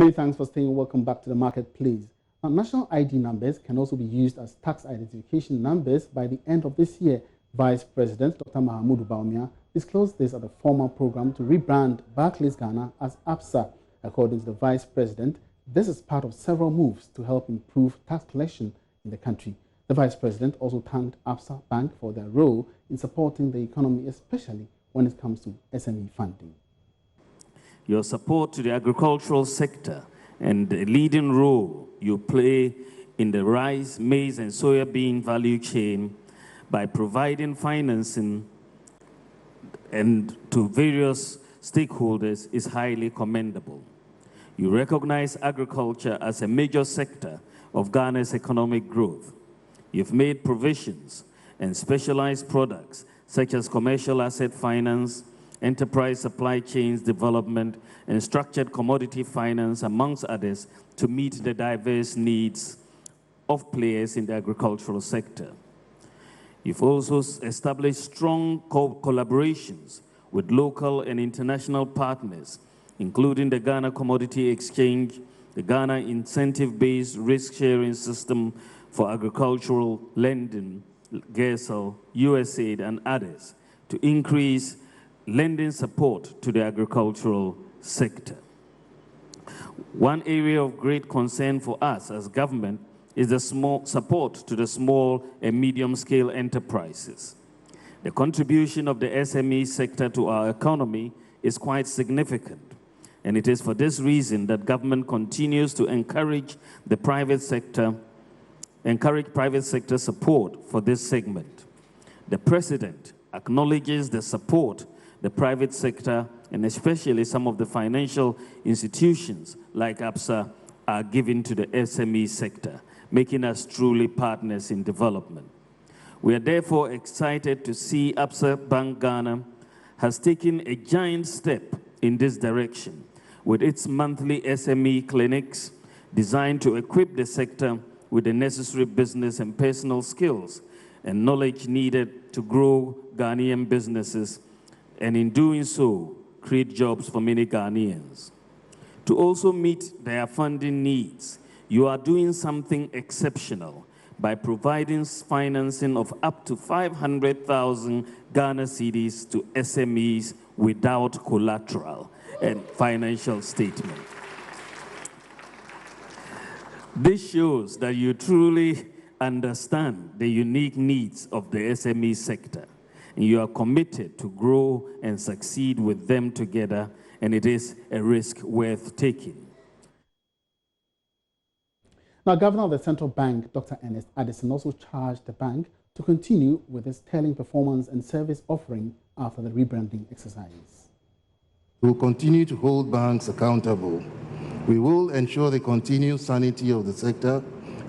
Many thanks for staying. Welcome back to the marketplace. Now, national ID numbers can also be used as tax identification numbers by the end of this year. Vice President Dr. Mahamudu Bawumia disclosed this at a formal program to rebrand Barclays Ghana as ABSA. According to the Vice President, this is part of several moves to help improve tax collection in the country. The Vice President also thanked ABSA Bank for their role in supporting the economy, especially when it comes to SME funding. Your support to the agricultural sector and the leading role you play in the rice, maize, and soybean value chain by providing financing and to various stakeholders is highly commendable. You recognize agriculture as a major sector of Ghana's economic growth. You've made provisions and specialized products such as commercial asset finance, enterprise supply chains development, and structured commodity finance, amongst others, to meet the diverse needs of players in the agricultural sector. You've also established strong collaborations with local and international partners, including the Ghana Commodity Exchange, the Ghana Incentive-Based Risk-Sharing System for Agricultural Lending, GESL, USAID, and others, to increase lending support to the agricultural sector. One area of great concern for us as government is the support to the small and medium-scale enterprises. The contribution of the SME sector to our economy is quite significant, and it is for this reason that government continues to encourage private sector support for this segment. The President acknowledges the support the private sector, and especially some of the financial institutions like ABSA, are giving to the SME sector, making us truly partners in development. We are therefore excited to see ABSA Bank Ghana has taken a giant step in this direction with its monthly SME clinics designed to equip the sector with the necessary business and personal skills and knowledge needed to grow Ghanaian businesses, and in doing so, create jobs for many Ghanaians. To also meet their funding needs, you are doing something exceptional by providing financing of up to 500,000 Ghana cedis to SMEs without collateral and financial statement. This shows that you truly understand the unique needs of the SME sector, and you are committed to grow and succeed with them together, and it is a risk worth taking. Now, Governor of the Central Bank, Dr. Ernest Addison, also charged the bank to continue with its sterling performance and service offering after the rebranding exercise. We will continue to hold banks accountable. We will ensure the continued sanity of the sector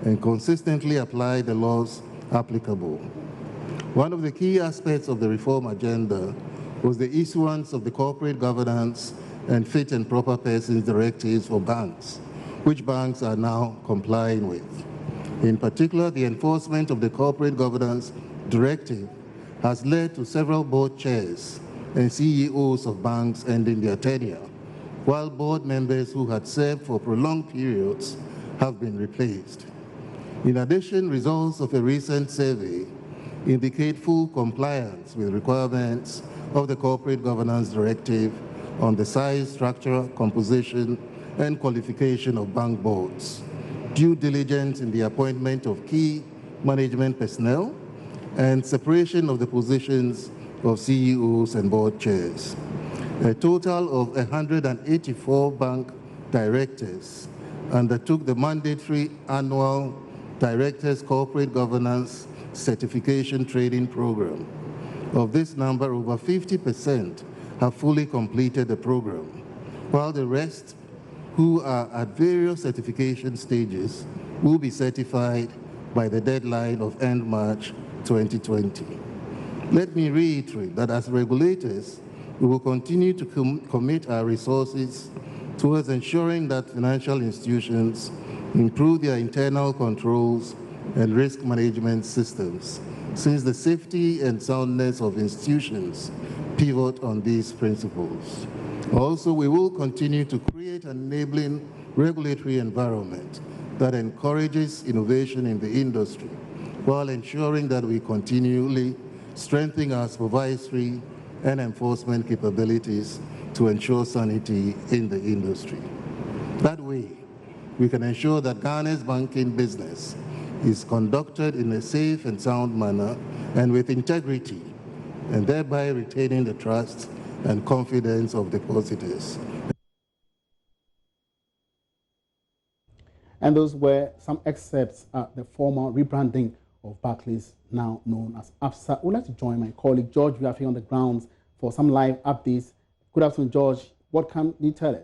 and consistently apply the laws applicable. One of the key aspects of the reform agenda was the issuance of the Corporate Governance and Fit and Proper Persons Directives for banks, which banks are now complying with. In particular, the enforcement of the Corporate Governance Directive has led to several board chairs and CEOs of banks ending their tenure, while board members who had served for prolonged periods have been replaced. In addition, results of a recent survey indicate full compliance with requirements of the Corporate Governance Directive on the size, structure, composition, and qualification of bank boards, due diligence in the appointment of key management personnel, and separation of the positions of CEOs and board chairs. A total of 184 bank directors undertook the mandatory annual Directors Corporate Governance Certification Training Program. Of this number, over 50% have fully completed the program, while the rest, who are at various certification stages, will be certified by the deadline of end March 2020. Let me reiterate that as regulators, we will continue to commit our resources towards ensuring that financial institutions improve their internal controls and risk management systems, since the safety and soundness of institutions pivot on these principles. Also, we will continue to create an enabling regulatory environment that encourages innovation in the industry while ensuring that we continually strengthen our supervisory and enforcement capabilities to ensure sanity in the industry. That way, we can ensure that Ghana's banking business is conducted in a safe and sound manner and with integrity, and thereby retaining the trust and confidence of depositors. And those were some excerpts at the former rebranding of Barclays, now known as ABSA. I would like to join my colleague George Viafi on the grounds for some live updates. Good afternoon, George. What can you tell us?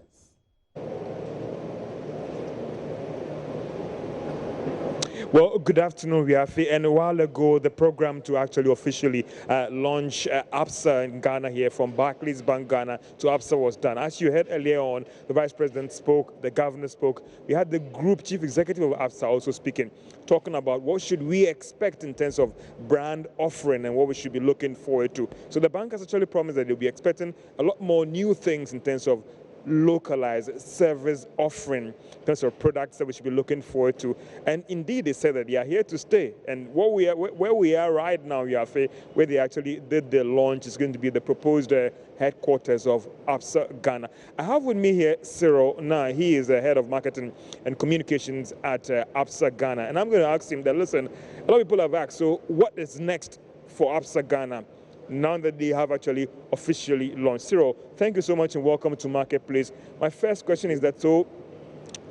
Well, good afternoon, Viafi. And a while ago, the program to actually officially launch ABSA in Ghana here, from Barclays Bank Ghana to ABSA, was done. As you heard earlier on, the Vice President spoke, the Governor spoke. We had the Group Chief Executive of ABSA also speaking, talking about what should we expect in terms of brand offering and what we should be looking forward to. So the bank has actually promised that they'll be expecting a lot more new things in terms of localized service offering, in terms of products that we should be looking forward to. And indeed, they said that they are here to stay. And where we are right now, Yafe, where they actually did the launch, is going to be the proposed headquarters of ABSA Ghana. I have with me here Cyril Nah. He is the head of marketing and communications at ABSA Ghana. And I'm going to ask him that, listen, a lot of people have asked, so what is next for ABSA Ghana now that they have actually officially launched? Cyril, thank you so much and welcome to Marketplace. My first question is that, so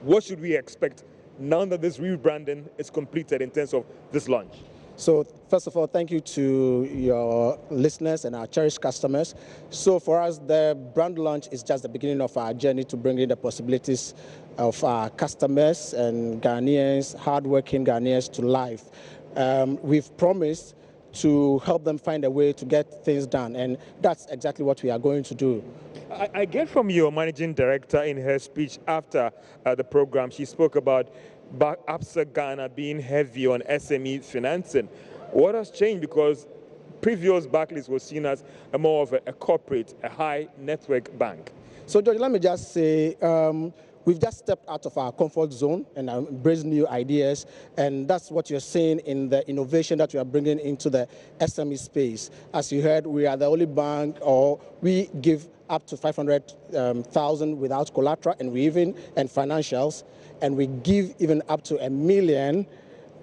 what should we expect now that this rebranding is completed in terms of this launch? So first of all, thank you to your listeners and our cherished customers. So for us, the brand launch is just the beginning of our journey to bring in the possibilities of our customers and Ghanaians, hardworking Ghanaians, to life. We've promised to help them find a way to get things done, and that's exactly what we are going to do. I get from your managing director in her speech after the program, she spoke about ABSA Ghana being heavy on SME financing. What has changed? Because previous Barclays was seen as more of a corporate, a high network bank. So George, let me just say, we've just stepped out of our comfort zone and embraced new ideas, and that's what you're seeing in the innovation that we are bringing into the SME space. As you heard, we are the only bank, or we give up to 500,000 without collateral and financials, and we give even up to $1 million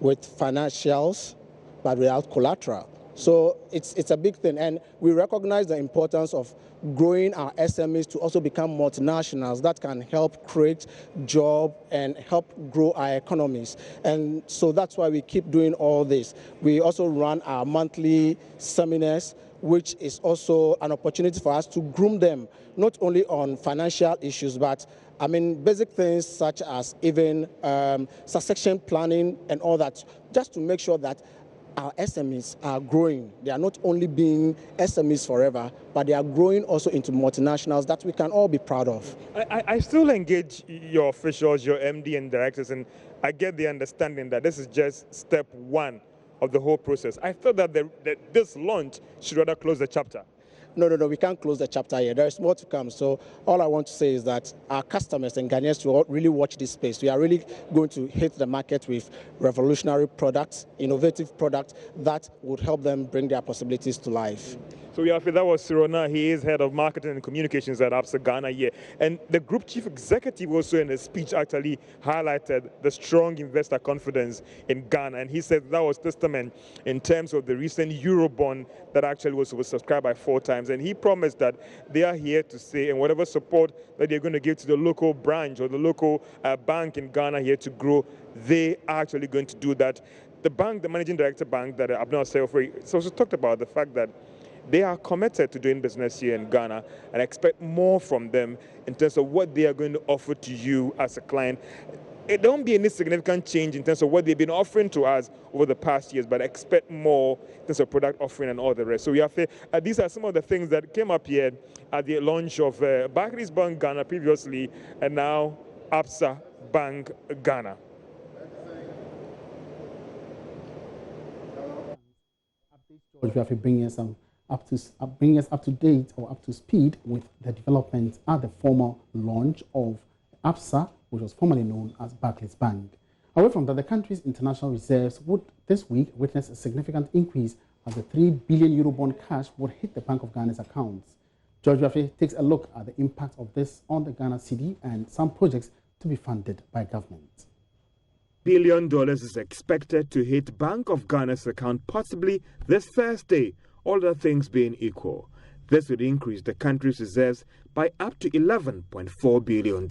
with financials, but without collateral. So it's a big thing, and we recognize the importance of growing our SMEs to also become multinationals that can help create jobs and help grow our economies. And so that's why we keep doing all this. We also run our monthly seminars, which is also an opportunity for us to groom them, not only on financial issues, but basic things such as even succession planning and all that, just to make sure that our SMEs are growing. They are not only being SMEs forever, but they are growing also into multinationals that we can all be proud of. I still engage your officials, your MD and directors, and I get the understanding that this is just step one of the whole process. I thought that this launch should rather close the chapter. No, we can't close the chapter here. There is more to come. So all I want to say is that our customers and Ghanaians will really watch this space. We are really going to hit the market with revolutionary products, innovative products that would help them bring their possibilities to life. So that was Cyril Nah. He is head of marketing and communications at ABSA Ghana here. And the group chief executive also in his speech actually highlighted the strong investor confidence in Ghana. And he said that was testament in terms of the recent Eurobond that actually was subscribed by 4 times. And he promised that they are here to stay, and whatever support that they're going to give to the local branch or the local bank in Ghana here to grow, they are actually going to do that. The bank, the managing director bank that Abner Seyofre also talked about the fact that they are committed to doing business here in Ghana and expect more from them in terms of what they are going to offer to you as a client. It don't be any significant change in terms of what they've been offering to us over the past years, but expect more in terms of product offering and all the rest. So these are some of the things that came up here at the launch of Barclays Bank Ghana previously, and now ABSA Bank Ghana. George, we have to bring us up to date or up to speed with the developments at the formal launch of ABSA, which was formerly known as Barclays Bank. Away from that, the country's international reserves would this week witness a significant increase as the €3 billion Eurobond cash would hit the Bank of Ghana's accounts. George Rafe takes a look at the impact of this on the Ghana cedi and some projects to be funded by government. $1 billion is expected to hit Bank of Ghana's account possibly this Thursday, all other things being equal. This would increase the country's reserves by up to $11.4 billion.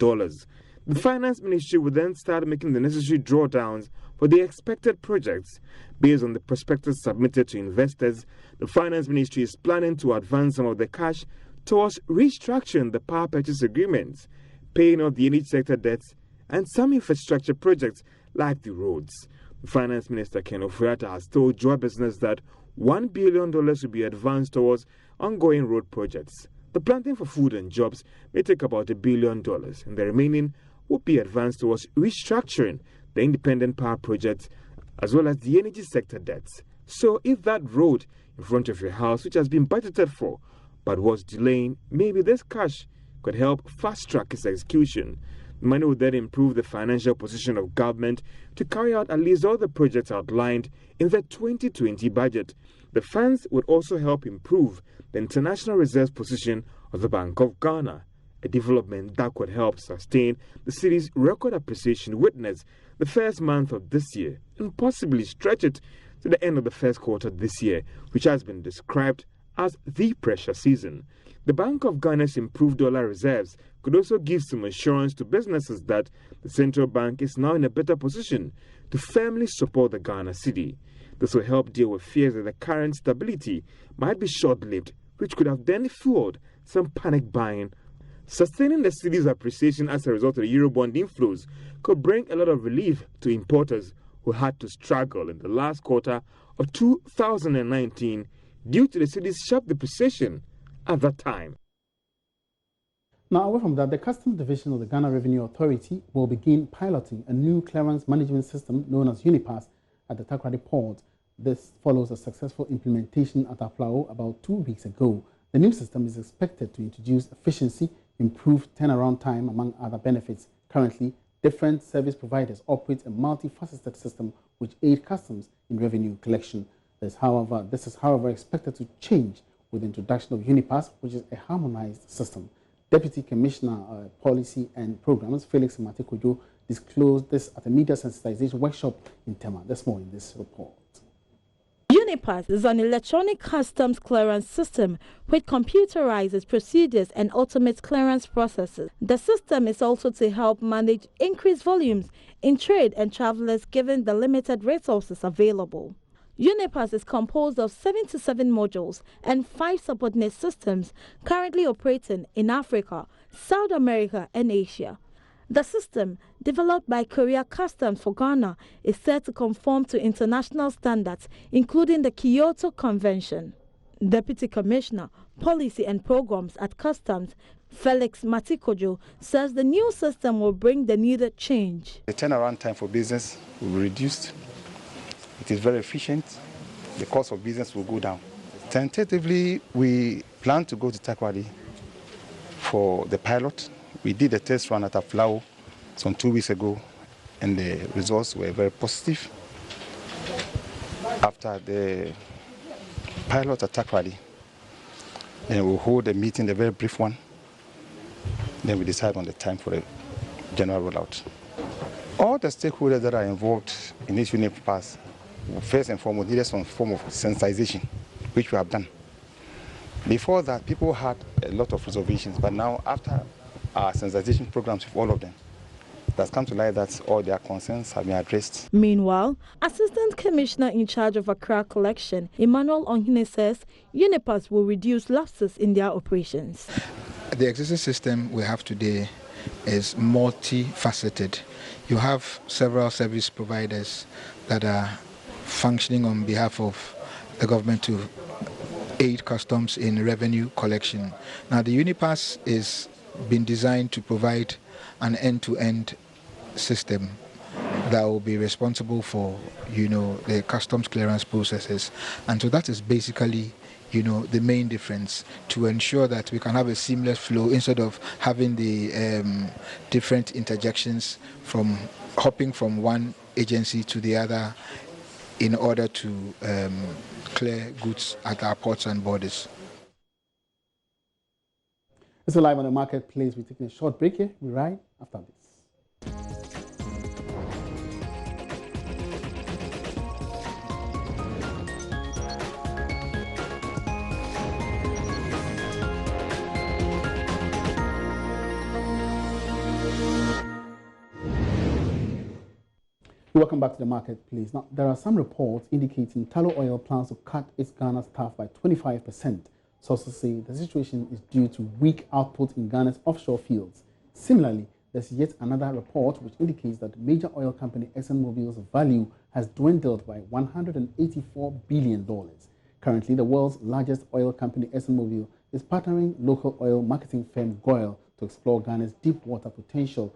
The Finance Ministry will then start making the necessary drawdowns for the expected projects. Based on the prospectus submitted to investors, the Finance Ministry is planning to advance some of the cash towards restructuring the power purchase agreements, paying off the energy sector debts, and some infrastructure projects like the roads. The Finance Minister Ken Ofori-Atta has told Joy Business that $1 billion will be advanced towards ongoing road projects. The planting for food and jobs may take about $1 billion, and the remaining will be advanced towards restructuring the independent power projects as well as the energy sector debts. So if that road in front of your house, which has been budgeted for but was delaying, maybe this cash could help fast-track its execution. The money would then improve the financial position of government to carry out at least all the projects outlined in the 2020 budget. The funds would also help improve the international reserves position of the Bank of Ghana, a development that could help sustain the city's record appreciation witnessed the first month of this year and possibly stretch it to the end of the first quarter this year, which has been described as the pressure season. The Bank of Ghana's improved dollar reserves could also give some assurance to businesses that the central bank is now in a better position to firmly support the Ghana cedi. This will help deal with fears that the current stability might be short-lived, which could have then fueled some panic buying. Sustaining the cedi's appreciation as a result of the Eurobond inflows could bring a lot of relief to importers who had to struggle in the last quarter of 2019 due to the cedi's sharp depreciation at that time. Now, away from that, the Customs Division of the Ghana Revenue Authority will begin piloting a new clearance management system known as Unipass at the Takoradi port. This follows a successful implementation at Aflao about 2 weeks ago. The new system is expected to introduce efficiency, improve turnaround time, among other benefits. Currently, different service providers operate a multifaceted system which aid customs in revenue collection. This is, however, expected to change with the introduction of Unipass, which is a harmonized system. Deputy Commissioner Policy and Programs Felix Matikojo disclosed this at a media sensitization workshop in Tema. There's more in this report. Unipass is an electronic customs clearance system which computerizes procedures and automates clearance processes. The system is also to help manage increased volumes in trade and travelers given the limited resources available. Unipass is composed of 77 modules and 5 subordinate systems currently operating in Africa, South America and Asia. The system, developed by Korea Customs for Ghana, is set to conform to international standards, including the Kyoto Convention. Deputy Commissioner, Policy and Programs at Customs, Felix Matikojo, says the new system will bring the needed change. The turnaround time for business will be reduced. It is very efficient. The cost of business will go down. Tentatively, we plan to go to Takoradi for the pilot. We did a test run at Aflao some 2 weeks ago, and the results were very positive. After the pilot at Takoradi, then we'll hold a meeting, a very brief one. Then we decide on the time for the general rollout. All the stakeholders that are involved in this Unipass, first and foremost, needed some form of sensitization, which we have done. Before that, people had a lot of reservations, but now after our sensitization programs with all of them, it has come to light that all their concerns have been addressed. Meanwhile, Assistant Commissioner in charge of Accra Collection, Emmanuel Onhine, says Unipass will reduce lapses in their operations. The existing system we have today is multifaceted. You have several service providers that are functioning on behalf of the government to aid customs in revenue collection. Now, the Unipass is been designed to provide an end-to-end system that will be responsible for, the customs clearance processes. And so that is basically the main difference, to ensure that we can have a seamless flow instead of having the different interjections from hopping from one agency to the other in order to clear goods at our ports and borders. It's live on the marketplace. We're taking a short break here. We're right after this. Welcome back to the marketplace. Now, there are some reports indicating Tullow Oil plans to cut its Ghana staff by 25%. Sources say the situation is due to weak output in Ghana's offshore fields. Similarly, there's yet another report which indicates that major oil company ExxonMobil's value has dwindled by $184 billion. Currently, the world's largest oil company, ExxonMobil, is partnering local oil marketing firm GOIL to explore Ghana's deep water potential.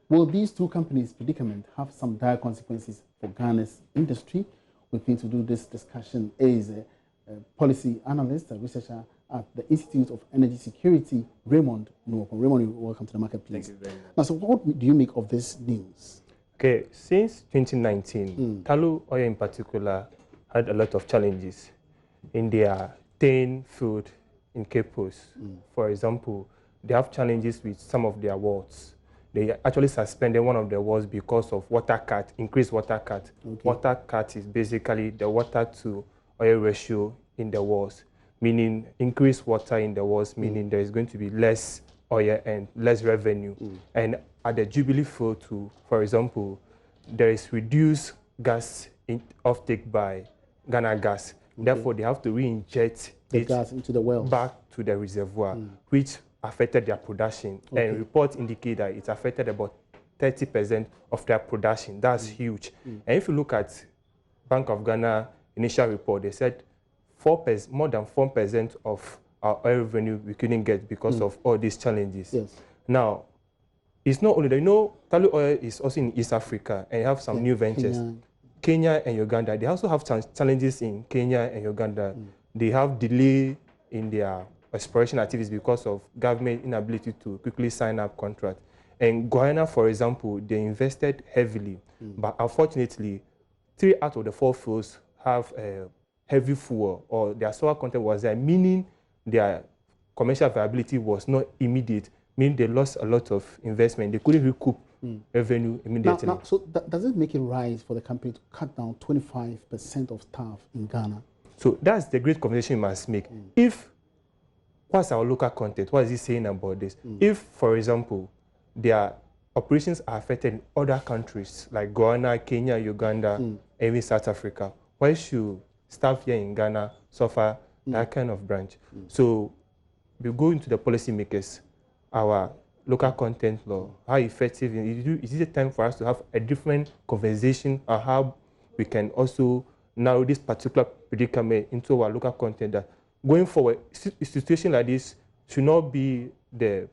Will these two companies' predicament have some dire consequences for Ghana's industry? With me to do this discussion is a policy analyst, a researcher at the Institute of Energy Security, Raymond Nwoko. Raymond, welcome to the marketplace. Thank you very much. Now, so what do you make of this news? Okay, since 2019, Tullow Oil in particular had a lot of challenges in their TANE field in Cape Coast. For example, they have challenges with some of their wells. They actually suspended one of the wells because of water cut, increased water cut. Okay. Water cut is basically the water to oil ratio in the wells, meaning increased water in the wells, meaning there is going to be less oil and less revenue. And at the Jubilee field too, for example, there is reduced gas offtake by Ghana Gas. Therefore, they have to re-inject the gas into the well back to the reservoir, which affected their production. And reports indicate that it affected about 30% of their production. That's huge. And if you look at Bank of Ghana initial report, they said more than 4% of our oil revenue we couldn't get because of all these challenges. Yes. Now, it's not only that, Tullow Oil is also in East Africa and you have some new ventures. Kenya and Uganda, they also have challenges in Kenya and Uganda. They have delay in their exploration activities because of government inability to quickly sign up contracts. And Guyana, for example, they invested heavily, but unfortunately, 3 out of the 4 fields have heavy fuel, or their soil content was there, meaning their commercial viability was not immediate, meaning they lost a lot of investment. They couldn't recoup revenue immediately. Now, so does it make it right for the company to cut down 25% of staff in Ghana? So that's the great conversation you must make. If what's our local content? What is he saying about this? If, for example, their operations are affected in other countries like Guyana, Kenya, Uganda, and even South Africa, why should staff here in Ghana suffer that kind of branch? So we go into the policymakers, our local content law, how effective is it time for us to have a different conversation on how we can also narrow this particular predicament into our local content, that going forward, a situation like this should not be the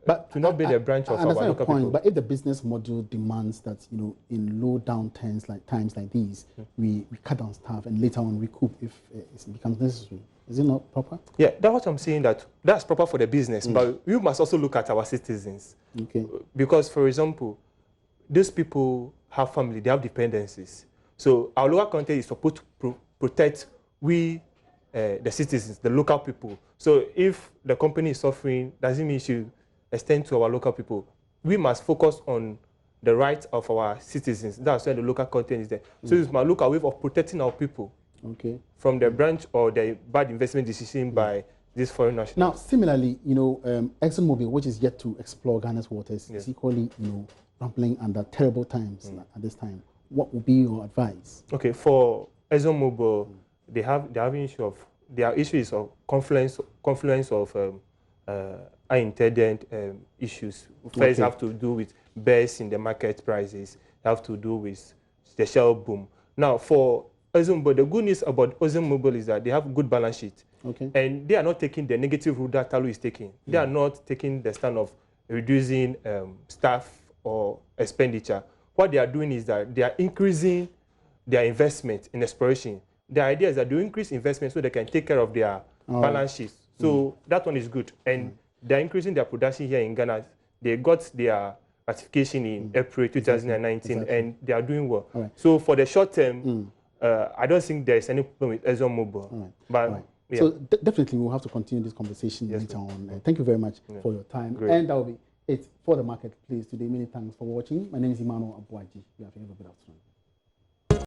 branch of our local people. But if the business model demands that, in low downturns like times like these, we cut down staff and later on recoup if it becomes necessary, is it not proper? Yeah, that's what I'm saying, that's proper for the business, but we must also look at our citizens. Okay. Because, for example, these people have family, they have dependencies. So our local content is supposed to protect the citizens, the local people. So if the company is suffering, doesn't mean it should extend to our local people. We must focus on the rights of our citizens. That's why the local content is there. So we must look at a way of protecting our people from the branch or the bad investment decision by these foreign nationals. Now, similarly, ExxonMobil, which is yet to explore Ghana's waters, is equally, rumbling under terrible times at this time. What would be your advice? Okay, for ExxonMobil, their issue is of confluence of unintended issues. First, have to do with bursts in the market prices. Have to do with the shale boom. Now, for ExxonMobil, the good news about ExxonMobil is that they have a good balance sheet. And they are not taking the negative route that Tullow is taking. They are not taking the stand of reducing staff or expenditure. What they are doing is that they are increasing their investment in exploration. the idea is that they increase investment so they can take care of their balance sheets. So that one is good. And they're increasing their production here in Ghana. They got their ratification in April 2019, and they are doing well. So for the short term, I don't think there's any problem with ExxonMobil. But yeah. So definitely we'll have to continue this conversation later on. Thank you very much for your time. Great. And that will be it for the Marketplace today. Many thanks for watching. My name is Emmanuel Abuaji. You have a good afternoon.